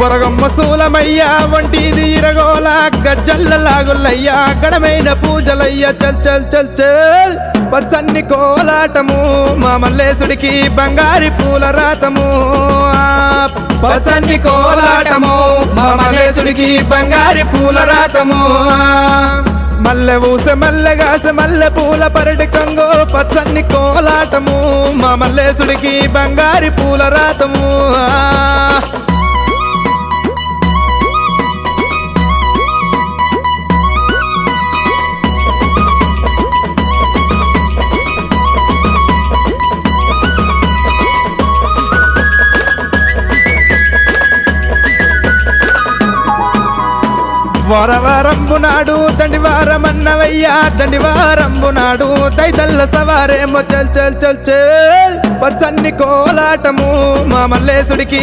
బొరగమ్మ సూలమయ్యా వంటిది ఇరగోల గజ్జల్ల లాగుల్లయ్యా గడమైన పూజలయ్యా చల్ చల్ చల్ చల్ పచ్చన్ని కోలాటము మా మల్లేశుడికి బంగారి పూల రాతము పచ్చన్ని కోలాటము మా మల్లేశుడికి బంగారి పూల రాతము మల్లె ఊసె మల్లెగాసె మల్లె పూల పరటి కంగో పచ్చన్ని కోలాటము మా మల్లేశుడికి బంగారి పూల రాతము వారవారంబు నాడు దండివారమన్నవయ్యా దండివారంబు నాడు దైతల్ల సవారేమో చల్ చల్ చల్ చల్ పచ్చన్ని కోలాటము మా మల్లేశుడికి